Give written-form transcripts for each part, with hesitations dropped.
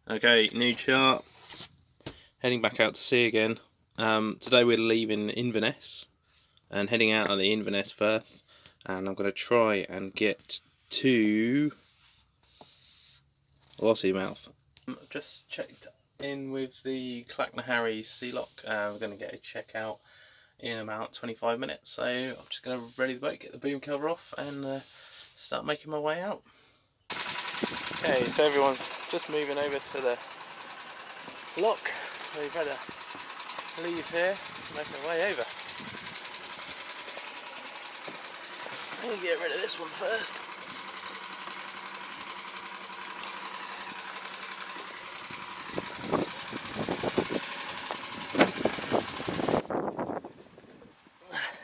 Okay, new chart. Heading back out to sea again. Today we're leaving Inverness and heading out of the Inverness first, and I'm going to try and get to Lossiemouth. I've just checked in with the Clacknaharry Sea Lock. We're going to get a check out in about 25 minutes, so I'm just going to ready the boat, get the boom cover off, and start making my way out. Okay, so everyone's just moving over to the lock. We've had to leave here, making our way over. I'll get rid of this one first.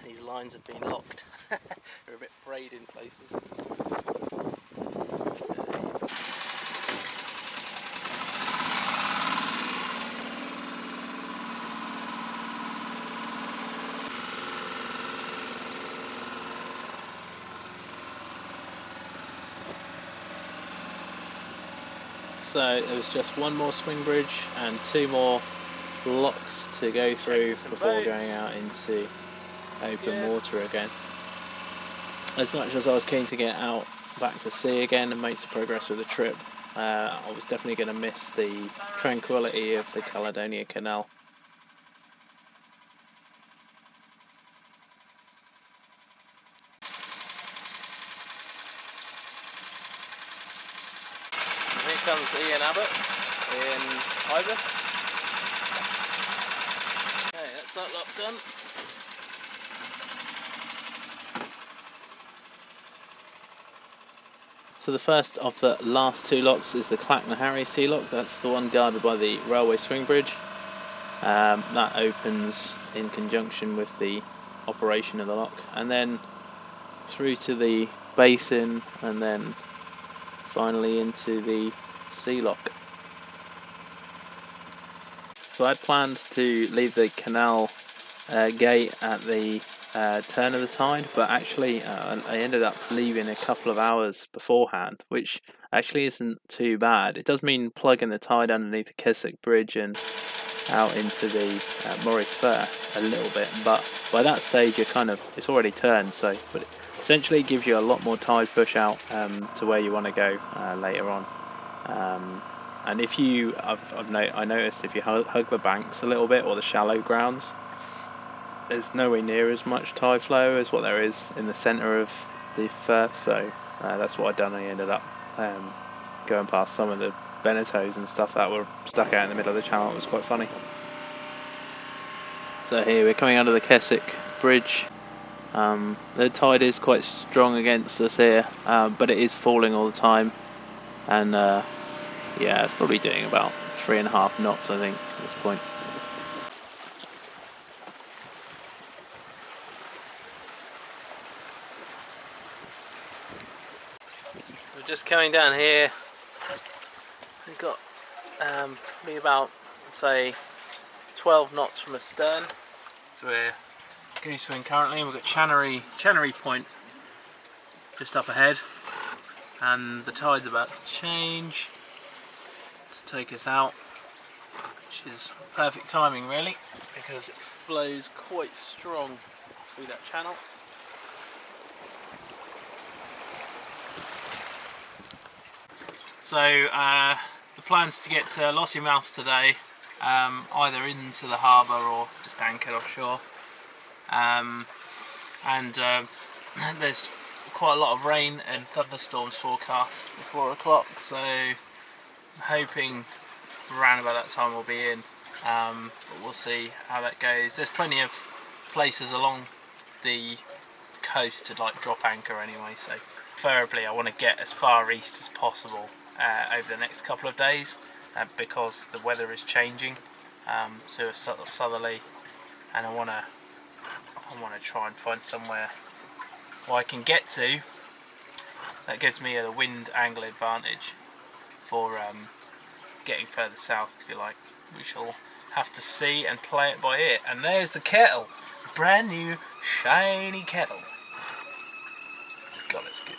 These lines have been locked. They're a bit frayed in places. So there was just one more swing bridge and two more locks to go through before going out into open water again. As much as I was keen to get out back to sea again and make some progress with the trip, I was definitely going to miss the tranquility of the Caledonian Canal. Here comes Ian Abbott in Eyemouth. Okay, that's that lock done. So the first of the last two locks is the Clacknaharry Sea Lock. That's the one guarded by the railway swing bridge. That opens in conjunction with the operation of the lock, and then through to the basin, and then finally into the sea lock. So I had planned to leave the canal gate at the turn of the tide, but actually I ended up leaving a couple of hours beforehand, which actually isn't too bad. It does mean plugging the tide underneath the Keswick Bridge and out into the Moray Firth a little bit, but by that stage it's already turned, so but essentially it gives you a lot more tide push out to where you want to go later on. And if you, I noticed if you hug the banks a little bit or the shallow grounds, there's nowhere near as much tide flow as what there is in the centre of the Firth, so that's what I'd done. I ended up going past some of the Benetos and stuff that were stuck out in the middle of the channel. It was quite funny. So here we're coming under the Keswick Bridge. The tide is quite strong against us here, but it is falling all the time, and yeah, it's probably doing about 3.5 knots, I think, at this point. We're just coming down here. We've got probably about, say, 12 knots from astern. So we're goose wing currently, and we've got Channery Point just up ahead, and the tide's about to change to take us out, which is perfect timing really, because it flows quite strong through that channel. So the plan's to get to Lossiemouth today, either into the harbour or just anchored offshore, and there's quite a lot of rain and thunderstorms forecast for 4 o'clock, so I'm hoping around about that time we'll be in, but we'll see how that goes. There's plenty of places along the coast to like drop anchor anyway, so preferably I want to get as far east as possible over the next couple of days, because the weather is changing, so it's sort of southerly, and I want to try and find somewhere where I can get to that gives me a wind angle advantage for getting further south, if you like. We shall have to see and play it by ear. And there's the kettle, brand new shiny kettle. God, it's good.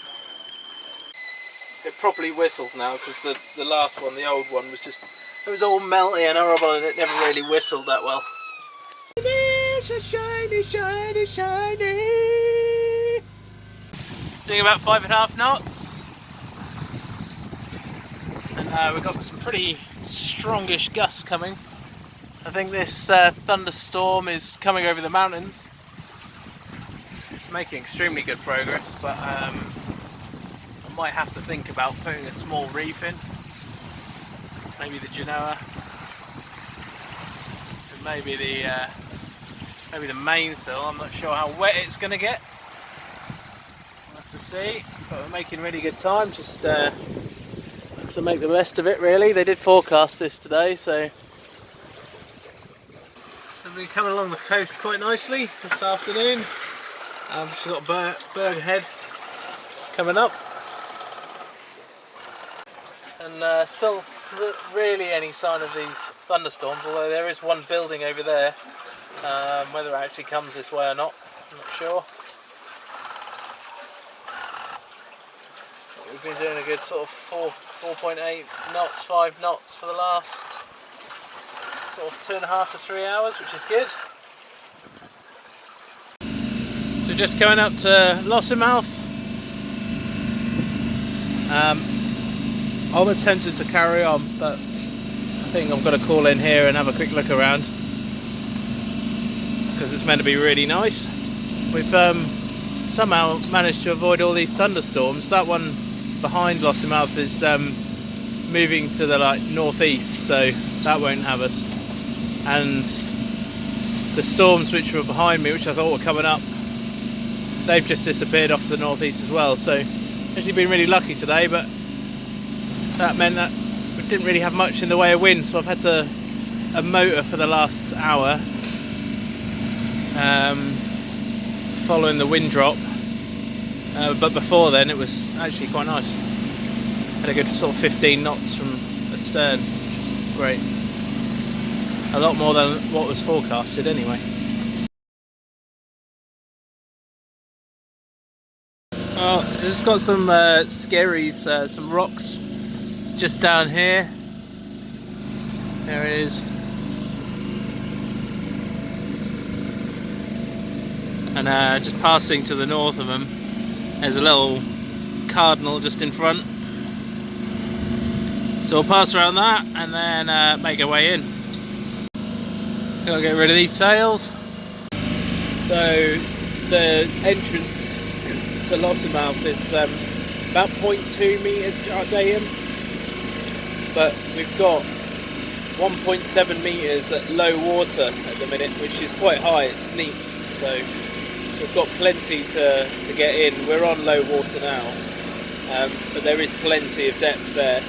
it properly whistles now, because the last one, the old one, was just, it was all melty and horrible, and it never really whistled that well. It is a shiny, shiny, shiny. Doing about 5.5 knots, and we've got some pretty strongish gusts coming. I think this thunderstorm is coming over the mountains. It's making extremely good progress, but I might have to think about putting a small reef in. Maybe the Genoa, and maybe the mainsail. I'm not sure how wet it's going to get. We'll have to see. But we're making really good time. Just to make the best of it, really. They did forecast this today, so we're coming along the coast quite nicely this afternoon. Just got Berg Head coming up, and still really any sign of these thunderstorms, although there is one building over there. Whether it actually comes this way or not, I'm not sure. But we've been doing a good sort of 4.8 knots, 5 knots for the last sort of 2.5 to 3 hours, which is good. So just coming up to Lossiemouth. I was tempted to carry on, but I think I've got to call in here and have a quick look around, because it's meant to be really nice. We've somehow managed to avoid all these thunderstorms. That one behind Lossiemouth is moving to the northeast, so that won't have us. And the storms which were behind me, which I thought were coming up, they've just disappeared off to the northeast as well. So actually been really lucky today, but that meant that we didn't really have much in the way of wind, so I've had a motor for the last hour, following the wind drop, but before then it was actually quite nice. Had a good sort of 15 knots from astern, which is great. A lot more than what was forecasted anyway. Just got some skerries, some rocks just down here. There it is. And just passing to the north of them, there's a little cardinal just in front. So we'll pass around that and then make our way in. Gotta get rid of these sails. So the entrance to Lossiemouth is about 0.2 metres Jardian, but we've got 1.7 metres at low water at the minute, which is quite high. It's neeps, so we've got plenty to get in. We're on low water now, but there is plenty of depth there,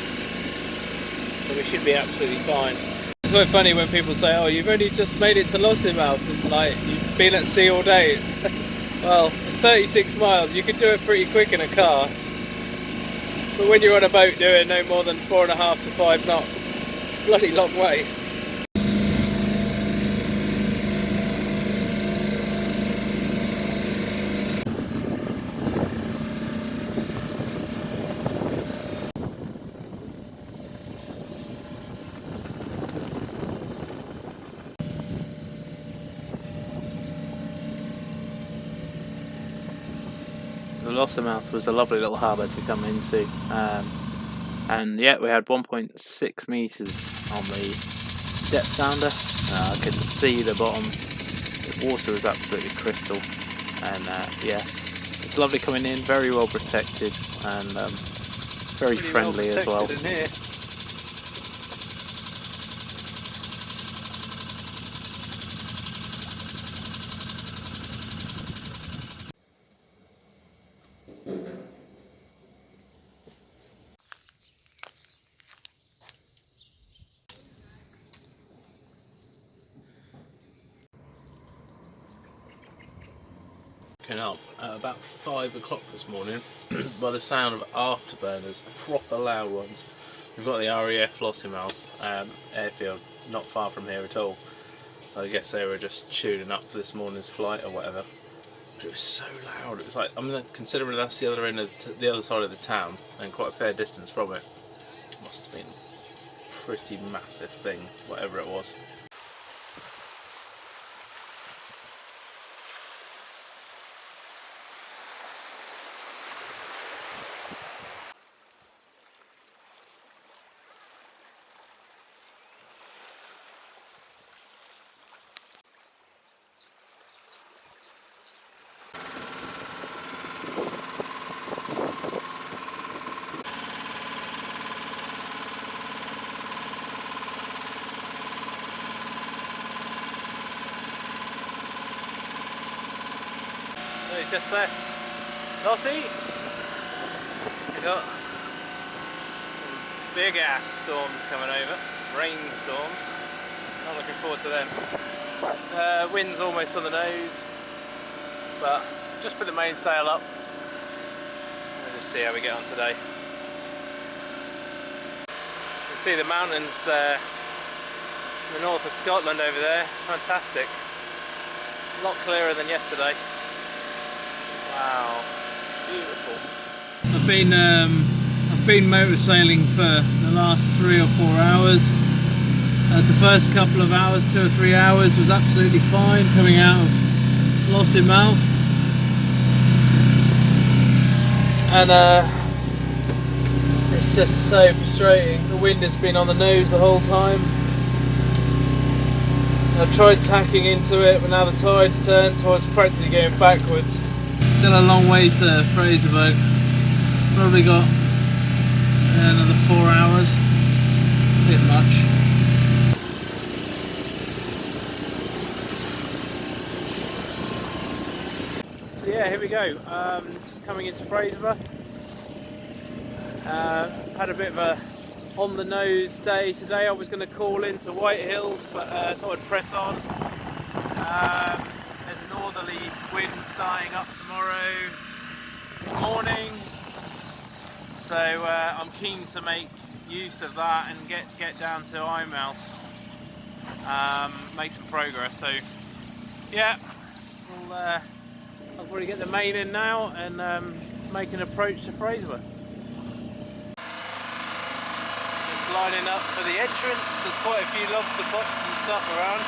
so we should be absolutely fine. It's quite funny when people say, oh, you've only just made it to Lossiemouth, and like, you've been at sea all day. Well, it's 36 miles, you could do it pretty quick in a car, but when you're on a boat doing no more than 4.5 to 5 knots, it's a bloody long way. The Lossiemouth was a lovely little harbour to come into, and yeah, we had 1.6 metres on the depth sounder. I couldn't see the bottom. The water was absolutely crystal, and yeah, it's lovely coming in, very well protected, and very friendly as well. In here. Up at about 5 o'clock this morning by the sound of afterburners, proper loud ones. We've got the RAF Lossiemouth airfield not far from here at all, so I guess they were just tuning up for this morning's flight or whatever. But it was so loud. It was like, considering that's the other end of the other side of the town and quite a fair distance from it. It must have been a pretty massive thing, whatever it was. So we just left Lossie. We've got big ass storms coming over, rainstorms. Not looking forward to them. Wind's almost on the nose, but just put the mainsail up. We'll just see how we get on today. You can see the mountains in the north of Scotland over there. Fantastic. A lot clearer than yesterday. Wow, beautiful. I've been motor sailing for the last 3 or 4 hours. The first couple of hours, 2 or 3 hours, was absolutely fine coming out of Lossiemouth, and it's just so frustrating. The wind has been on the nose the whole time. I've tried tacking into it, but now the tide's turned, so I was practically going backwards. Still a long way to Fraserburgh. Probably got another 4 hours. It's a bit much. So yeah, here we go. Just coming into Fraserburgh. Had a bit of a on the nose day today. I was going to call into White Hills, but thought I'd press on. There's a northerly wind starting up tomorrow morning, so I'm keen to make use of that and get down to Eyemouth, make some progress. So yeah, I'll probably get the main in now and make an approach to Fraserburgh. Just lining up for the entrance. There's quite a few lobster pots and stuff around.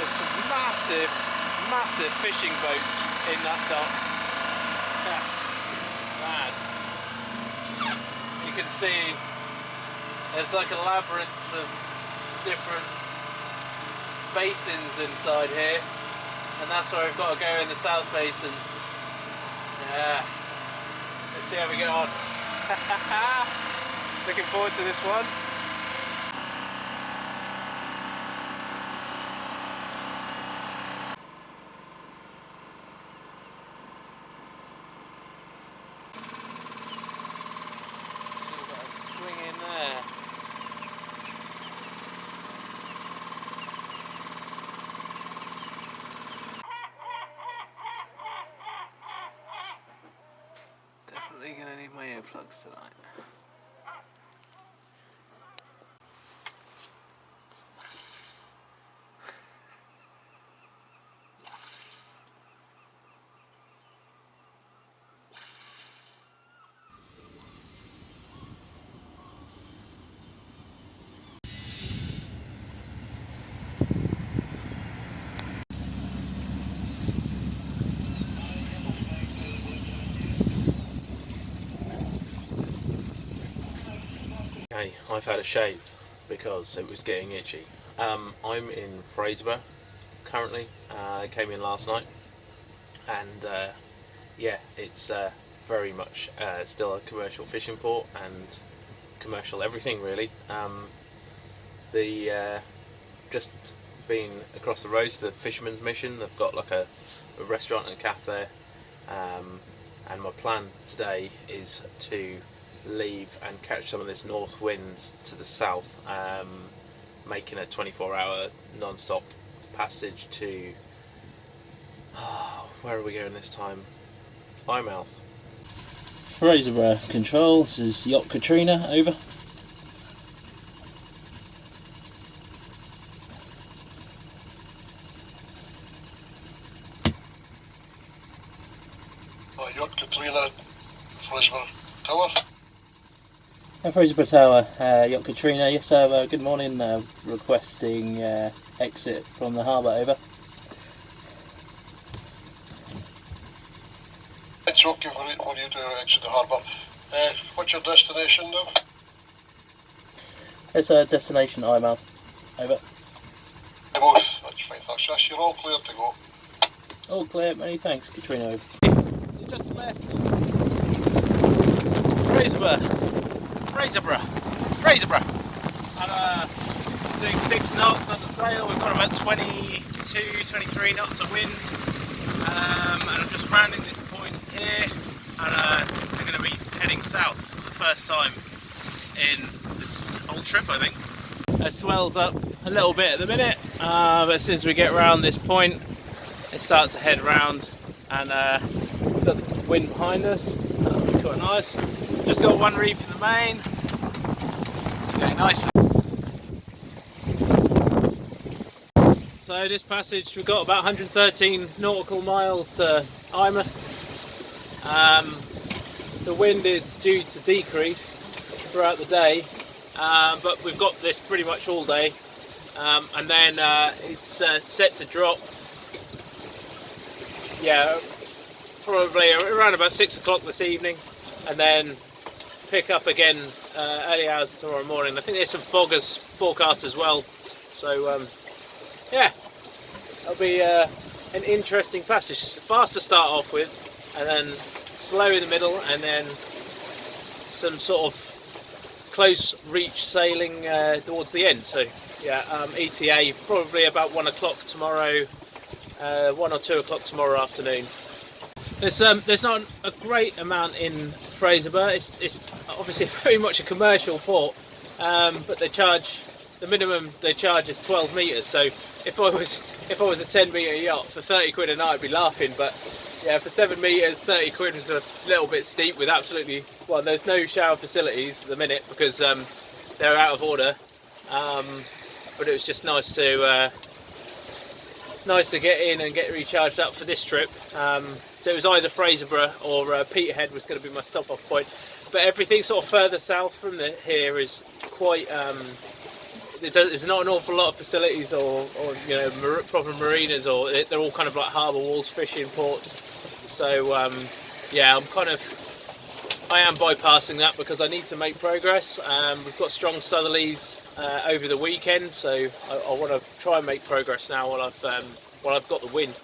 There's some massive fishing boats in that dock. Yeah, mad. You can see there's like a labyrinth of different basins inside here, and that's where I've got to go in the south basin. Yeah, let's see how we get on. Looking forward to this one. Swing in there. Definitely gonna need my earplugs tonight. Okay, I've had a shave because it was getting itchy. I'm in Fraserburgh currently. I came in last night, and yeah, it's very much still a commercial fishing port and commercial everything really. Just been across the road to the Fisherman's Mission. They've got like a restaurant and a cafe, and my plan today is to leave and catch some of this north winds to the south, making a 24-hour non-stop passage to where are we going this time? Eyemouth. Fraserburgh control, this is Yacht Katrina, over. Fraserburgh Tower, Yacht Katrina. Yes, sir. Good morning. Requesting exit from the harbour. Over. It's okay for you to exit the harbour. What's your destination now? It's a destination Eyemouth. Over. Eyemouth. That's fine. Thanks. Yes, you're all clear to go. All clear. Many thanks, Katrina. Over. You just left Fraserburgh, and doing 6 knots on the sail. We've got about 23 knots of wind, and I'm just rounding this point here, and we're going to be heading south for the first time in this whole trip, I think. It swells up a little bit at the minute, but as soon as we get around this point, it starts to head round, and we've got the wind behind us. That'll be quite nice. Just got one reef in the main. It's going nicely. So this passage, we've got about 113 nautical miles to Eyemouth. The wind is due to decrease throughout the day, but we've got this pretty much all day, and then it's set to drop. Yeah, probably around about 6 o'clock this evening, and then pick up again early hours tomorrow morning. I think there's some fog as forecast as well, so yeah, it'll be an interesting passage. It's fast to start off with, and then slow in the middle, and then some sort of close reach sailing towards the end. So yeah, ETA probably about 1 o'clock tomorrow, 1 or 2 o'clock tomorrow afternoon. There's not a great amount in Fraserburgh. It's obviously very much a commercial port, but the minimum they charge is 12 metres. So if I was a 10 metre yacht for 30 quid a night, I'd be laughing. But yeah, for 7 metres, 30 quid was a little bit steep. With absolutely, well, there's no shower facilities at the minute because they're out of order. But it was just nice to get in and get recharged up for this trip. So it was either Fraserburgh or Peterhead was going to be my stop off point, but everything sort of further south from here is quite there's not an awful lot of facilities or you know, proper marinas, or they're all kind of like harbour walls, fishing ports. So yeah, I am bypassing that because I need to make progress. We've got strong southerlies over the weekend, so I want to try and make progress now while I've got the wind.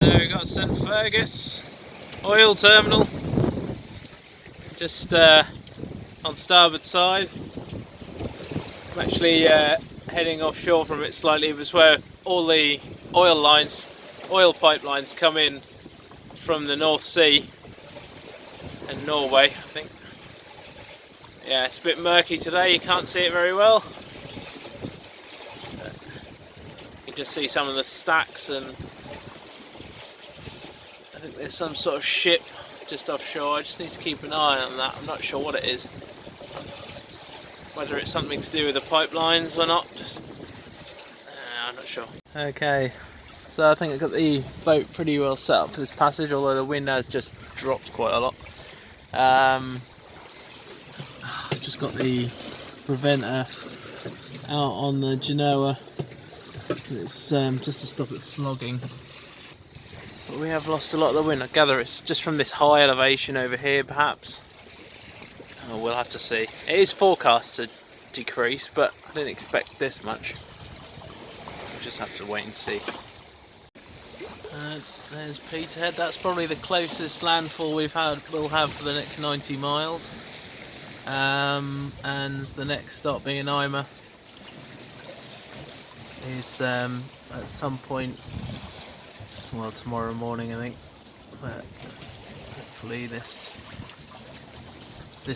We've got St Fergus oil terminal just on starboard side. I'm actually heading offshore from it slightly. It was where all the oil pipelines come in from the North Sea and Norway, I think. Yeah, it's a bit murky today, you can't see it very well. You can just see some of the stacks, and I think there's some sort of ship just offshore. I just need to keep an eye on that. I'm not sure what it is. Whether it's something to do with the pipelines or not, I'm not sure. Okay, so I think I've got the boat pretty well set up for this passage, although the wind has just dropped quite a lot. I've just got the preventer out on the Genoa. It's just to stop it flogging. But we have lost a lot of the wind. I gather it's just from this high elevation over here, perhaps. Oh, we'll have to see. It is forecast to decrease, but I didn't expect this much. We'll just have to wait and see. There's Peterhead. That's probably the closest landfall we'll have for the next 90 miles. And the next stop being Eyemouth is at some point, well, tomorrow morning, I think. But hopefully this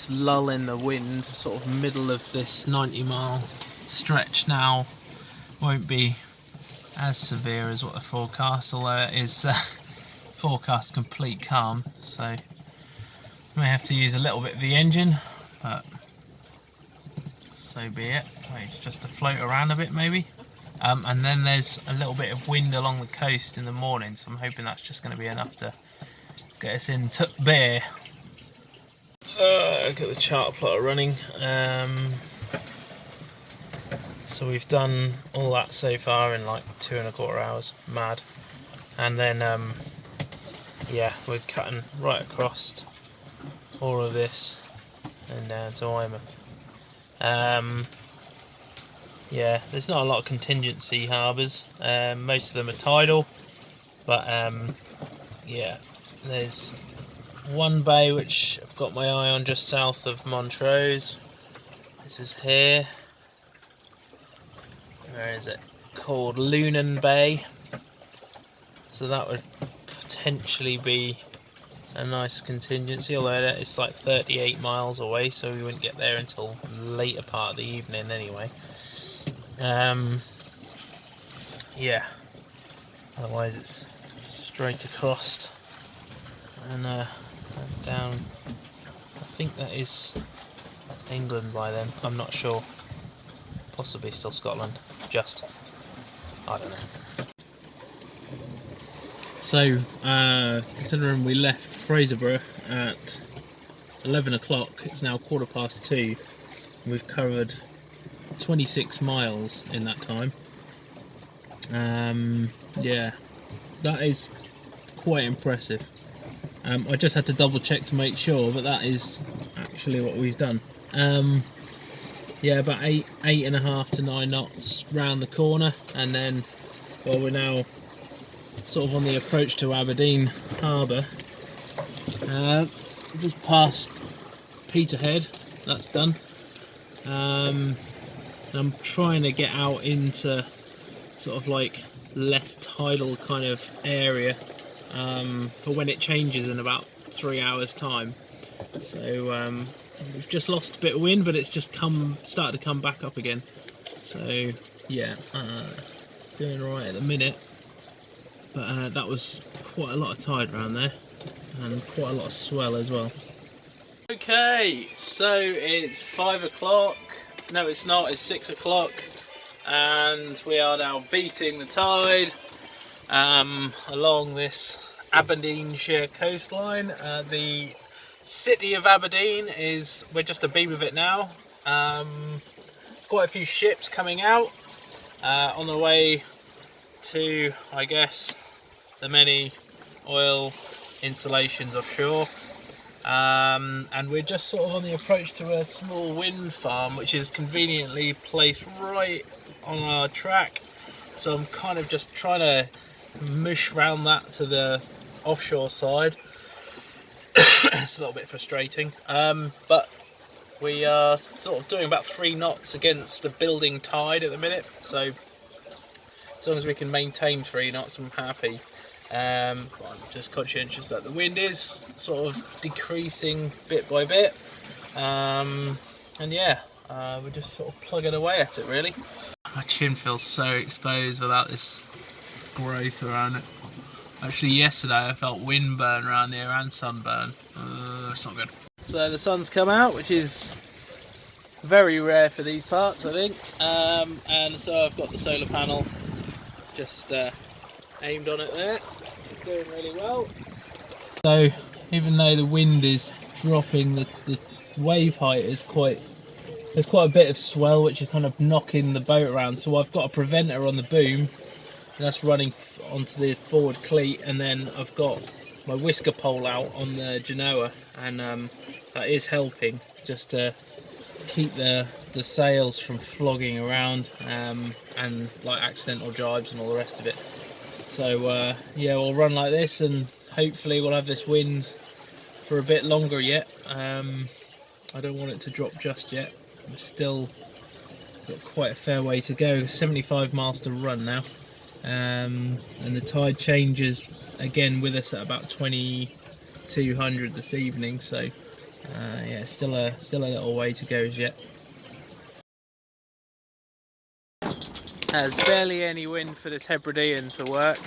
lull in the wind, sort of middle of this 90-mile stretch now, won't be as severe as what the forecast, although it is forecast complete calm, so may have to use a little bit of the engine, but so be it. Wait, just to float around a bit maybe. And then there's a little bit of wind along the coast in the morning, so I'm hoping that's just going to be enough to get us in to Bear. I've got the chart plotter running. So we've done all that so far in like 2¼ hours, mad. And then yeah, we're cutting right across all of this and down to Eyemouth. Yeah, there's not a lot of contingency harbours. Most of them are tidal, but yeah, there's one bay which I've got my eye on just south of Montrose. This is here. Where is it? Called Lunan Bay. So that would potentially be a nice contingency, although it's like 38 miles away, so we wouldn't get there until later part of the evening anyway. Yeah, otherwise it's straight across and down. I think that is England by then, I'm not sure. Possibly still Scotland, just, I don't know. So, considering we left Fraserburgh at 11 o'clock, it's now 2:15. We've covered 26 miles in that time. Yeah, that is quite impressive. I just had to double check to make sure, but that is actually what we've done. Yeah, about 8.5 to 9 knots round the corner, and then, well, we're now sort of on the approach to Aberdeen Harbour. Just past Peterhead, that's done. I'm trying to get out into sort of like less tidal kind of area for when it changes in about 3 hours time. So we've just lost a bit of wind, but it's just started to come back up again. So yeah, doing alright at the minute, but that was quite a lot of tide around there and quite a lot of swell as well. Okay, so it's 5 o'clock. No, it's not, it's 6 o'clock, and we are now beating the tide along this Aberdeenshire coastline. The city of Aberdeen we're just a beam of it now. There's quite a few ships coming out on the way to, I guess, the many oil installations offshore. And we're just sort of on the approach to a small wind farm which is conveniently placed right on our track, so I'm kind of just trying to mush round that to the offshore side. It's a little bit frustrating, but we are sort of doing about 3 knots against a building tide at the minute, so as long as we can maintain 3 knots I'm happy. I'm just conscientious that the wind is sort of decreasing bit by bit, and yeah, we're just sort of plugging away at it really. My chin feels so exposed without this growth around it. Actually yesterday I felt wind burn around here and sunburn. It's not good. So the sun's come out, which is very rare for these parts I think, and so I've got the solar panel just aimed on it there. It's doing really well. So even though the wind is dropping, the wave height is there's quite a bit of swell which is kind of knocking the boat around, so I've got a preventer on the boom that's running onto the forward cleat, and then I've got my whisker pole out on the Genoa, and that is helping just to keep the sails from flogging around and like accidental jibes and all the rest of it. So yeah, we'll run like this and hopefully we'll have this wind for a bit longer yet. I don't want it to drop just yet. We've still got quite a fair way to go, 75 miles to run now, and the tide changes again with us at about 2200 this evening, so yeah, still a little way to go as yet. There's barely any wind for this Hebridean to work.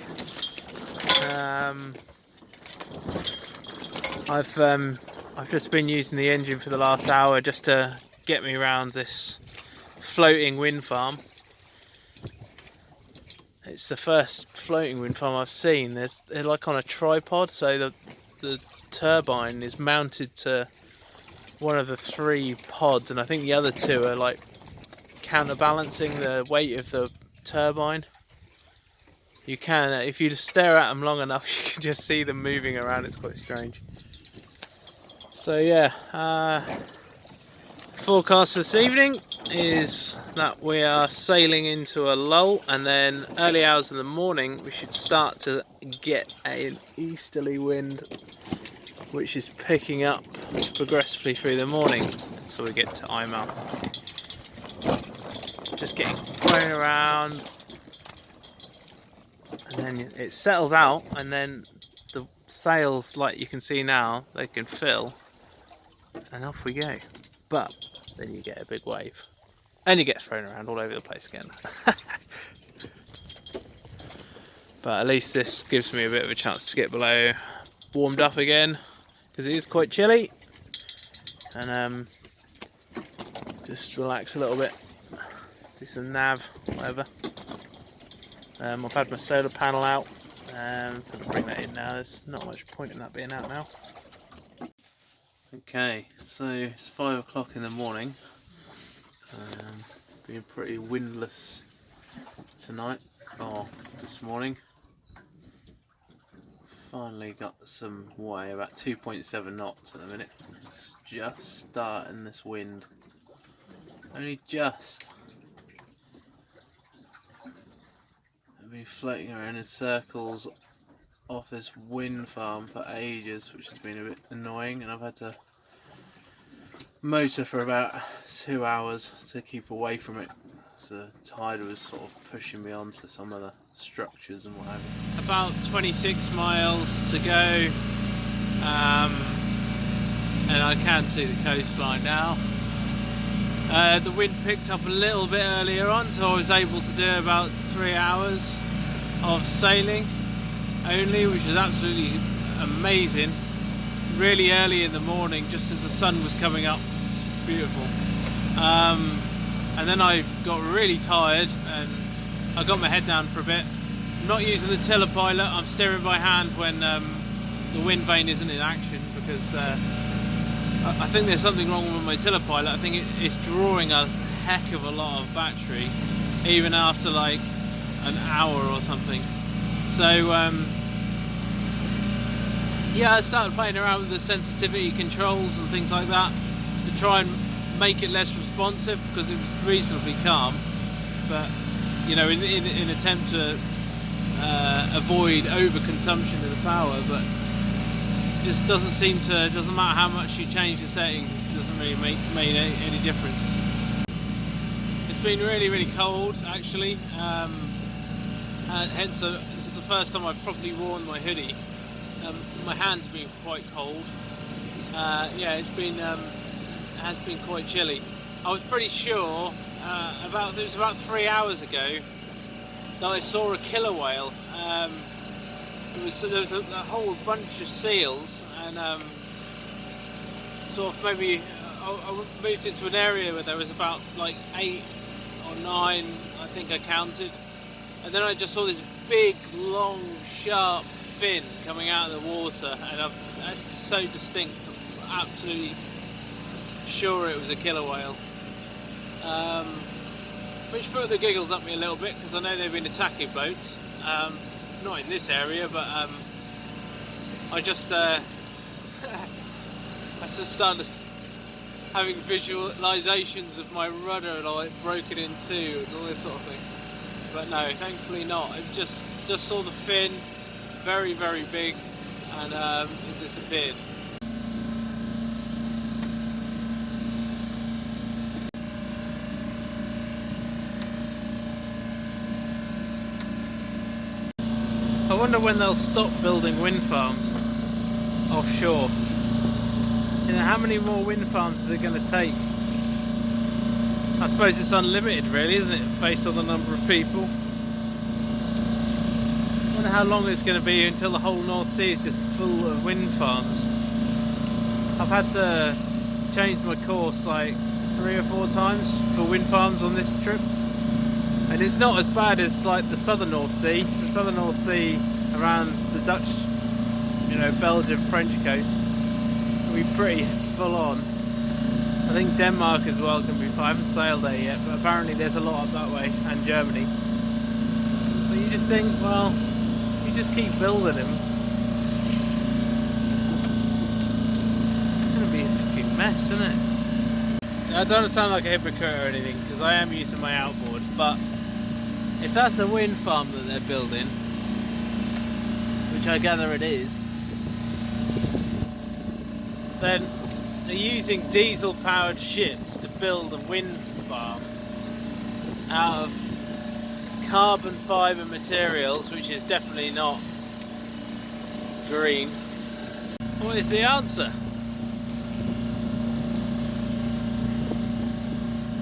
I've just been using the engine for the last hour just to get me around this floating wind farm. It's the first floating wind farm I've seen. They're like on a tripod, so the turbine is mounted to one of the 3 pods, and I think the other 2 are like counterbalancing the weight of the turbine. You can, if you just stare at them long enough, you can just see them moving around. It's quite strange. So yeah, forecast this evening is that we are sailing into a lull, and then early hours in the morning we should start to get an easterly wind, which is picking up progressively through the morning until we get to Eyemouth. Just getting thrown around, and then it settles out, and then the sails, like you can see now, they can fill, and off we go. But then you get a big wave, and you get thrown around all over the place again. But at least this gives me a bit of a chance to get below, warmed up again, because it is quite chilly, and just relax a little bit, do some nav, whatever. I've had my solar panel out, I'm going to bring that in now. There's not much point in that being out now. Okay, so it's 5 o'clock in the morning. Been pretty windless tonight, or this morning. Finally got some way, about 2.7 knots at the minute. It's just starting this wind. Only just. I've been floating around in circles off this wind farm for ages, which has been a bit annoying, and I've had to motor for about 2 hours to keep away from it. So the tide was sort of pushing me onto some of the structures and what have you. About 26 miles to go, and I can see the coastline now. The wind picked up a little bit earlier on, so I was able to do about 3 hours of sailing only, which is absolutely amazing. Really early in the morning, just as the sun was coming up. It's beautiful. And then I got really tired and I got my head down for a bit. I'm not using the tiller pilot, I'm steering by hand when the wind vane isn't in action, because I think there's something wrong with my tiller pilot. I think it's drawing a heck of a lot of battery even after like an hour or something. So yeah, I started playing around with the sensitivity controls and things like that to try and make it less responsive, because it was reasonably calm, but you know, in attempt to avoid overconsumption of the power. But it just doesn't seem to, doesn't matter how much you change the settings, it doesn't really make any difference. It's been really cold actually, and hence this is the first time I've properly worn my hoodie. My hands have been quite cold. Yeah, it has been quite chilly. I was pretty sure it was about 3 hours ago that I saw a killer whale. There was a whole bunch of seals, and sort of maybe I moved into an area where there was about like 8 or 9, I think I counted, and then I just saw this big, long, sharp fin coming out of the water, and that's so distinct. I'm absolutely sure it was a killer whale, which put the giggles up me a little bit, because I know they've been attacking boats, not in this area, but I just started having visualizations of my rudder like broken in two and all this sort of thing. But no, thankfully not. It just saw the fin, very big, and it disappeared. I wonder when they'll stop building wind farms offshore. You know, how many more wind farms is it going to take? I suppose it's unlimited really, isn't it, based on the number of people? I wonder how long it's going to be until the whole North Sea is just full of wind farms. I've had to change my course like 3 or 4 times for wind farms on this trip, and it's not as bad as like the southern North Sea. The southern North Sea around the Dutch, you know, Belgium, French coast will be pretty full on. I think Denmark as well can be fun. I haven't sailed there yet, but apparently there's a lot up that way, and Germany. But you just think, well, you just keep building them, it's going to be a fucking mess, isn't it? I don't want to sound like a hypocrite or anything, because I am using my outboard, but if that's a wind farm that they're building, which I gather it is, then they're using diesel powered ships to build a wind farm out of carbon fibre materials, which is definitely not green. What is the answer?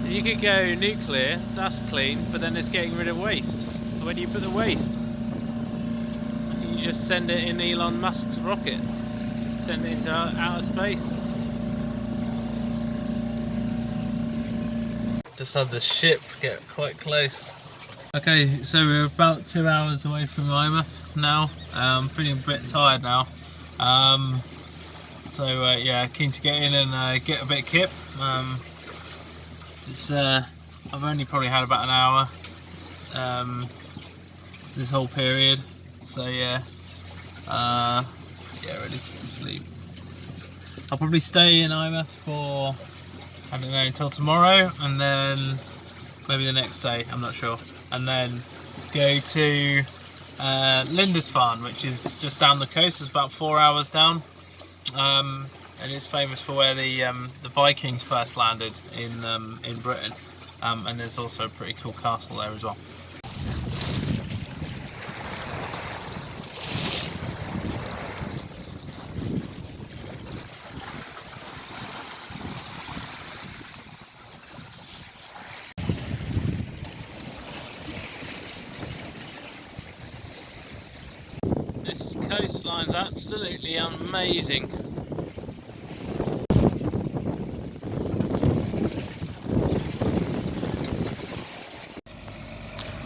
You could go nuclear, that's clean, but then it's getting rid of waste. So where do you put the waste? You just send it in Elon Musk's rocket. Send it into outer space. Just had the ship get quite close. Okay, so we're about 2 hours away from Eyemouth now. I'm feeling a bit tired now. Yeah, keen to get in and get a bit of kip. I've only probably had about an hour this whole period, so yeah, ready to sleep. I'll probably stay in Eyemouth for, I don't know, until tomorrow, and then maybe the next day, I'm not sure, and then go to Lindisfarne, which is just down the coast. It's about 4 hours down, and it's famous for where the Vikings first landed in Britain, and there's also a pretty cool castle there as well. This coastline's absolutely amazing.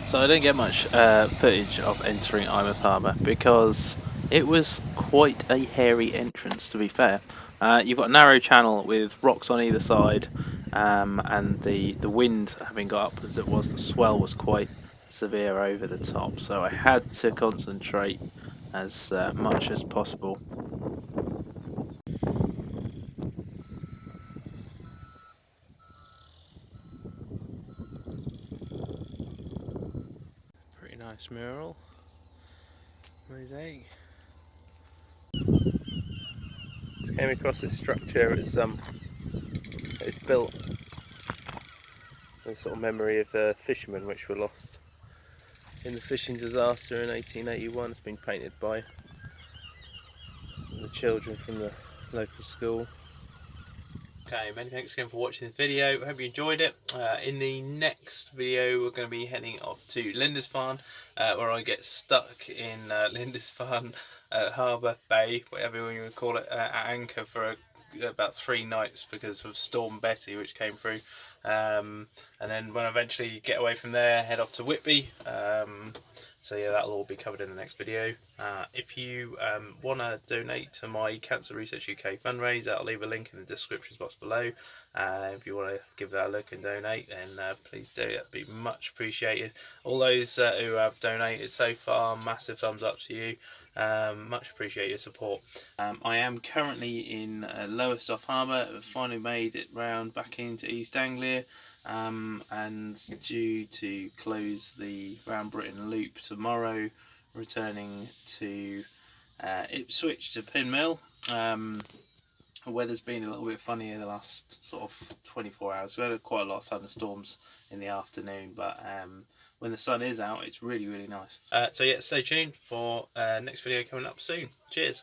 So I didn't get much footage of entering Eyemouth Harbour because it was quite a hairy entrance, to be fair. You've got a narrow channel with rocks on either side, and the wind, having got up as it was, the swell was quite severe over the top, so I had to concentrate as much as possible. Pretty nice mural, mosaic. Just came across this structure. It's built in sort of memory of the fishermen which were lost in the fishing disaster in 1881. It's been painted by the children from the local school. Okay, many thanks again for watching this video. I hope you enjoyed it. In the next video we're going to be heading off to Lindisfarne, where I get stuck in Lindisfarne Harbour Bay, whatever you would call it, at anchor for about 3 nights because of Storm Betty, which came through. And then when I eventually get away from there, head off to Whitby. So yeah, that'll all be covered in the next video. If you want to donate to my Cancer Research UK fundraiser, I'll leave a link in the description box below. If you want to give that a look and donate, then please do. That'd be much appreciated. All those who have donated so far, massive thumbs up to you. Much appreciate your support. I am currently in Lowestoft Harbour. I've finally made it round back into East Anglia, and due to close the Round Britain Loop tomorrow, returning to Ipswich to Pinmill. The weather's been a little bit funny in the last sort of 24 hours. We had quite a lot of thunderstorms in the afternoon, but when the sun is out, it's really, really nice. So yeah, stay tuned for next video coming up soon. Cheers.